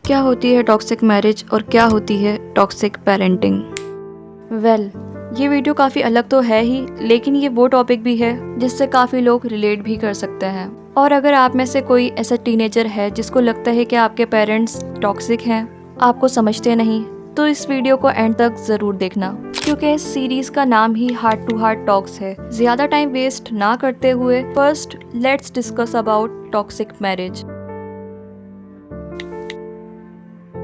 क्या होती है टॉक्सिक मैरिज और क्या होती है टॉक्सिक पेरेंटिंग? ये वीडियो काफ़ी अलग तो है ही, लेकिन ये वो टॉपिक भी है जिससे काफ़ी लोग रिलेट भी कर सकते हैं। और अगर आप में से कोई ऐसा टीनेजर है जिसको लगता है कि आपके पेरेंट्स टॉक्सिक हैं, आपको समझते नहीं, तो इस वीडियो को एंड तक ज़रूर देखना, क्योंकि इस सीरीज का नाम ही हार्ट टू हार्ट टॉक्स है। ज़्यादा टाइम वेस्ट ना करते हुए first let's discuss about toxic marriage.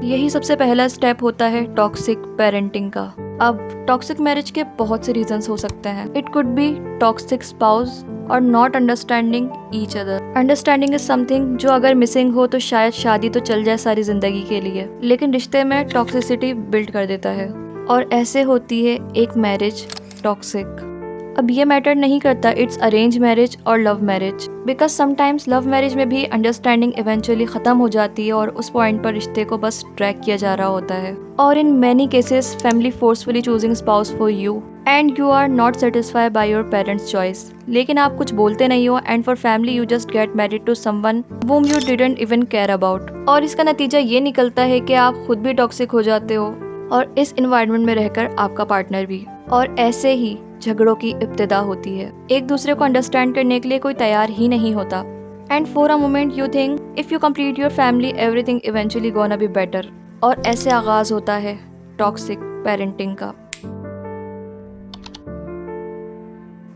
यही सबसे पहला स्टेप होता है टॉक्सिक पेरेंटिंग का। अब टॉक्सिक मैरिज के बहुत से रीजंस हो सकते हैं। It could be toxic spouse और not understanding each other. Understanding is something जो अगर मिसिंग हो तो शायद शादी तो चल जाए सारी जिंदगी के लिए, लेकिन रिश्ते में टॉक्सिसिटी बिल्ड कर देता है। और ऐसे होती है एक मैरिज टॉक्सिक। अब ये मैटर नहीं करता इट्स अरेंज मैरिज और love marriage, because sometimes love marriage में भी अंडरस्टैंडिंग इवेंचुअली खत्म हो जाती है और उस पॉइंट पर रिश्ते को बस ट्रैक किया जा रहा होता है। और in many cases family forcefully choosing spouse for you and you are not satisfied by your parents choice, लेकिन आप कुछ बोलते नहीं हो and for family you just get married to someone whom you didn't even care about। और इसका नतीजा ये निकलता है कि आप खुद भी टॉक्सिक हो जाते हो और इस एनवायरनमेंट में रहकर आपका पार्टनर भी। और ऐसे ही झगड़ों की इब्तिदा होती है। एक दूसरे को अंडरस्टैंड करने के लिए कोई तैयार ही नहीं होता and for a moment you think if you complete your family everything eventually gonna be better. और ऐसे आगाज होता है टॉक्सिक पेरेंटिंग का।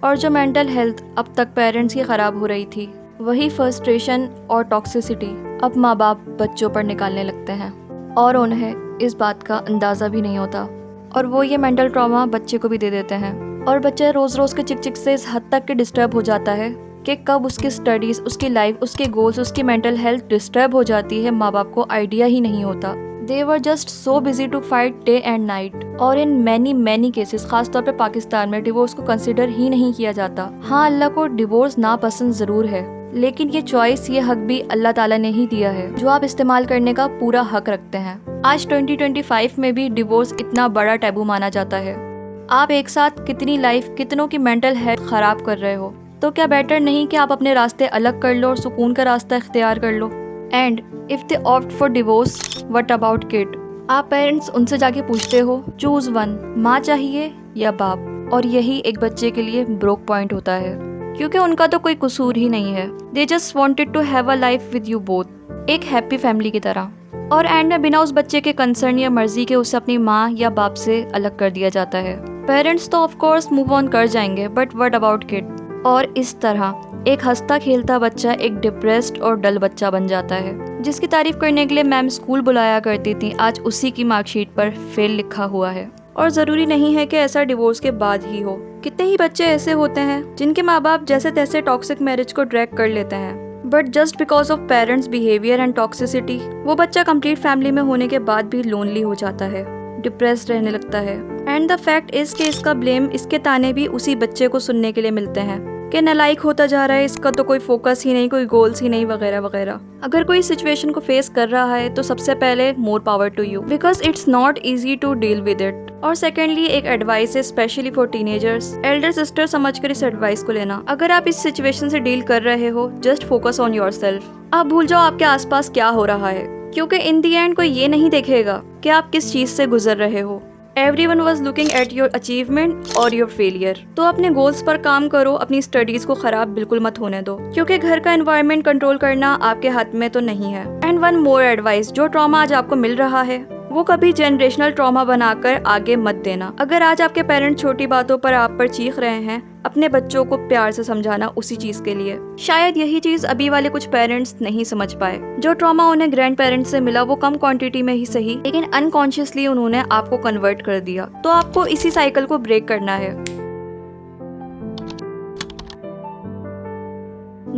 और जो मेंटल हेल्थ अब तक पेरेंट्स की खराब हो रही थी, वही फ्रस्ट्रेशन और टॉक्सिसिटी अब माँ बाप बच्चों पर निकालने लगते हैं और उन्हें इस बात का अंदाज़ा भी नहीं होता। और वो ये मेंटल ट्रॉमा बच्चे को भी दे देते हैं और बच्चा रोज़ रोज़ के चिक चिक से इस हद तक के डिस्टर्ब हो जाता है कि कब उसकी स्टडीज़, उसकी लाइफ, उसके गोल्स, उसकी मेंटल हेल्थ डिस्टर्ब हो जाती है, माँ बाप को आइडिया ही नहीं होता। They were just so busy to fight day and night. और इन मैनी केसेस, खासतौर पे पाकिस्तान में, डिवोर्स को कंसिडर ही नहीं किया जाता। हाँ, अल्लाह को डिवोर्स नापसंद ज़रूर है, लेकिन ये चॉइस, ये हक भी अल्लाह ताला ने ही दिया है, जो आप इस्तेमाल करने का पूरा हक रखते हैं। आज 2025 में भी डिवोर्स इतना बड़ा टैबू माना जाता है। आप एक साथ कितनी लाइफ, कितनों की मेंटल हेल्थ खराब कर रहे हो, तो क्या बेटर नहीं कि आप अपने रास्ते अलग कर लो और सुकून का रास्ता इख्तियार कर लो। And if they opt for divorce, what about kid? आप पेरेंट्स उनसे जाके पूछते हो चूज वन, माँ चाहिए या बाप? और यही एक बच्चे के लिए ब्रोक पॉइंट होता है, क्योंकि उनका तो कोई कसूर ही नहीं है। They just wanted to have a life with you both, एक हैप्पी फैमिली की तरह। और एंड में बिना उस बच्चे के कंसर्न या मर्जी के उसे अपनी माँ या बाप से अलग कर दिया जाता है। पेरेंट्स तो ऑफ कोर्स मूव ऑन कर जाएंगे, बट व्हाट अबाउट किड? और इस तरह एक हंसता खेलता बच्चा एक डिप्रेस्ड और डल बच्चा बन जाता है, जिसकी तारीफ करने के लिए मैम स्कूल बुलाया करती थी, आज उसी की मार्कशीट पर फेल लिखा हुआ है। और ज़रूरी नहीं है कि ऐसा डिवोर्स के बाद ही हो। कितने ही बच्चे ऐसे होते हैं जिनके माँ बाप जैसे तैसे टॉक्सिक मैरिज को ड्रैग कर लेते हैं, but just because of parents behaviour and toxicity वो बच्चा कंप्लीट फैमिली में होने के बाद भी लोनली हो जाता है, डिप्रेस्ड रहने लगता है। एंड द फैक्ट इज कि इसका ब्लेम, इसके ताने भी उसी बच्चे को सुनने के लिए मिलते हैं कि नालायक होता जा रहा है, इसका तो कोई फोकस ही नहीं, कोई गोल्स ही नहीं, वगैरह वगैरह। अगर कोई सिचुएशन को फेस कर रहा है तो सबसे पहले more power to you, because it's not easy to deal with it. और सेकेंडली एक एडवाइस है specially for teenagers, elder sister समझकर इस एडवाइस को लेना। अगर आप इस सिचुएशन से डील कर रहे हो, जस्ट फोकस ऑन योरसेल्फ। आप भूल जाओ आपके आसपास क्या हो रहा है, क्योंकि इन दी एंड कोई ये नहीं देखेगा कि आप किस चीज से गुजर रहे हो। Everyone was looking at your achievement और your failure। तो अपने गोल्स पर काम करो, अपनी स्टडीज को खराब बिल्कुल मत होने दो, क्योंकि घर का एनवायरनमेंट कंट्रोल करना आपके हाथ में तो नहीं है। एंड वन मोर एडवाइस, जो ट्रॉमा आज आपको मिल रहा है वो कभी जनरेशनल ट्रॉमा बनाकर आगे मत देना। अगर आज आपके पेरेंट्स छोटी बातों पर आप पर चीख रहे हैं, अपने बच्चों को प्यार से समझाना उसी चीज के लिए। शायद यही चीज अभी वाले कुछ पेरेंट्स नहीं समझ पाए। जो ट्रॉमा उन्हें ग्रैंड पेरेंट्स से मिला वो कम क्वांटिटी में ही सही, लेकिन अनकॉन्शियसली उन्होंने आपको कन्वर्ट कर दिया। तो आपको इसी साइकिल को ब्रेक करना है।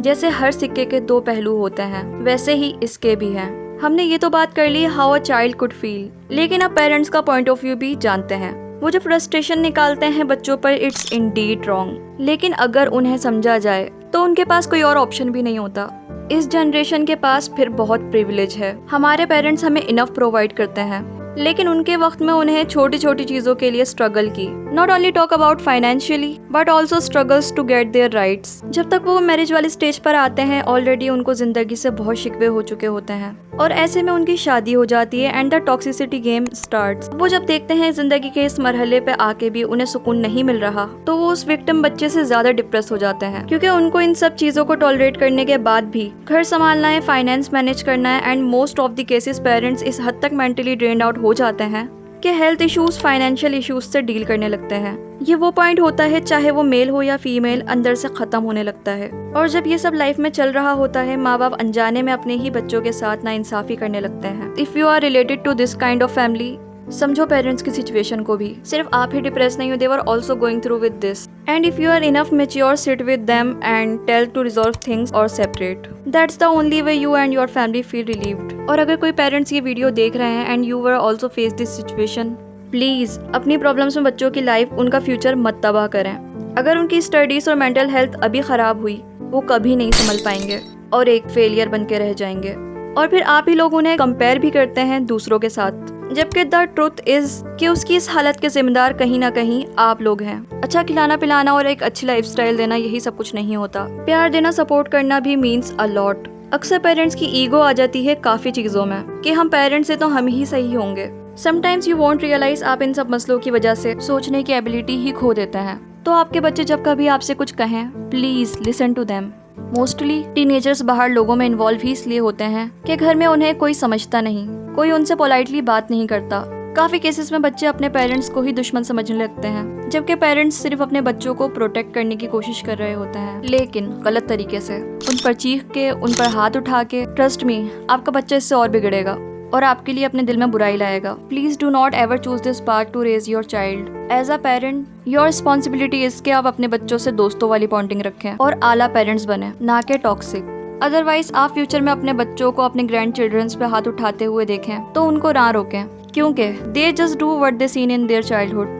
जैसे हर सिक्के के दो पहलू होते हैं, वैसे ही इसके भी हैं। हमने ये तो बात कर ली how a child could feel, लेकिन अब पेरेंट्स का पॉइंट ऑफ व्यू भी जानते हैं। वो जो फ्रस्ट्रेशन निकालते हैं बच्चों पर, इट्स इंडीड रॉन्ग, लेकिन अगर उन्हें समझा जाए तो उनके पास कोई और ऑप्शन भी नहीं होता। इस जनरेशन के पास फिर बहुत प्रिविलेज है। हमारे पेरेंट्स हमें इनफ प्रोवाइड करते हैं, लेकिन उनके वक्त में उन्हें छोटी छोटी चीज़ों के लिए स्ट्रगल की। Not only talk about financially but also struggles to get their rights. जब तक वो मैरिज वाले स्टेज पर आते हैं ऑलरेडी उनको जिंदगी से बहुत शिकवे हो चुके होते हैं और ऐसे में उनकी शादी हो जाती है and the toxicity game starts. वो जब देखते हैं जिंदगी के इस मरहले पे आके भी उन्हें सुकून नहीं मिल रहा तो वो उस विक्टिम बच्चे से ज्यादा डिप्रेस हो जाते हैं, क्योंकि उनको इन सब चीजों को टॉलरेट करने के बाद भी घर संभालना है, फाइनेंस मैनेज करना है and most of the cases parents इस हद तक मेंटली ड्रेन्ड आउट हो जाते हैं कि हेल्थ इश्यूज, फाइनेंशियल इश्यूज से डील करने लगते हैं। ये वो पॉइंट होता है चाहे वो मेल हो या फीमेल, अंदर से खत्म होने लगता है। और जब ये सब लाइफ में चल रहा होता है माँ बाप अनजाने में अपने ही बच्चों के साथ नाइंसाफी करने लगते हैं। If you are related to this kind of family, समझो पेरेंट्स की सिचुएशन को भी। सिर्फ आप ही डिप्रेस नहीं हो, they were also going through with this. And if you are enough mature, sit with them and tell to resolve things और separate. That's the only way you and your family feel relieved. और अगर कोई parents ये video देख रहे हैं and you were also face this situation, please अपनी problems में बच्चों की लाइफ, उनका फ्यूचर मत तबाह करें। अगर उनकी स्टडीज और मेंटल हेल्थ अभी खराब हुई, वो कभी नहीं संभल पाएंगे और एक फेलियर बन के रह जाएंगे। और फिर आप ही लोग उन्हें कंपेयर भी करते हैं दूसरों के साथ, जबकि द ट्रुथ इज कि उसकी इस हालत के जिम्मेदार कहीं ना कहीं आप लोग हैं। अच्छा खिलाना पिलाना और एक अच्छी लाइफस्टाइल देना यही सब कुछ नहीं होता। प्यार देना, सपोर्ट करना भी मीन्स अ लॉट। अक्सर पेरेंट्स की ईगो आ जाती है काफी चीजों में कि हम पेरेंट्स से तो हम ही सही होंगे। समटाइम्स यू वोंट रियलाइज आप इन सब मसलों की वजह से सोचने की एबिलिटी ही खो देते हैं। तो आपके बच्चे जब कभी आपसे कुछ कहें, please listen to them. Mostly teenagers बाहर लोगों में इन्वॉल्व ही इसलिए होते हैं कि घर में उन्हें कोई समझता नहीं, कोई उनसे पोलाइटली बात नहीं करता। काफी केसेस में बच्चे अपने पेरेंट्स को ही दुश्मन समझने लगते हैं, जबकि पेरेंट्स सिर्फ अपने बच्चों को प्रोटेक्ट करने की कोशिश कर रहे होते हैं, लेकिन गलत तरीके से। उन पर चीख के, उन पर हाथ उठा के। ट्रस्ट मी, आपका बच्चा इससे और बिगड़ेगा और आपके लिए अपने दिल में बुराई लाएगा। Please do not ever choose this path to raise your child. As a parent your responsibility is कि आप अपने बच्चों से दोस्तों वाली बॉन्डिंग रखें और आला पेरेंट्स बने, ना कि टॉक्सिक। अदरवाइज आप फ्यूचर में अपने बच्चों को अपने ग्रैंड चिल्ड्रंस पे हाथ उठाते हुए देखें तो उनको ना रोकें, क्योंकि they just do what they seen in their childhood.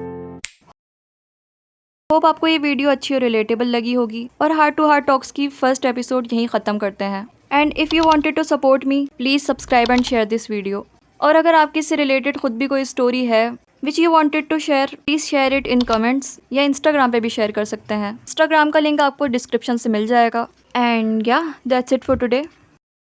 Hope आपको ये वीडियो अच्छी और रिलेटेबल लगी होगी और हार्ट टू हार्ट टॉक्स की फर्स्ट एपिसोड यहीं ख़त्म करते हैं। And if you wanted to support me, please subscribe and share this video. और अगर आपकी इससे रिलेटेड खुद भी कोई स्टोरी है which you wanted to share, please share it in comments या इंस्टाग्राम पे भी शेयर कर सकते हैं। इंस्टाग्राम का लिंक आपको डिस्क्रिप्शन से मिल जाएगा। एंड या दैट्स इट फॉर टुडे।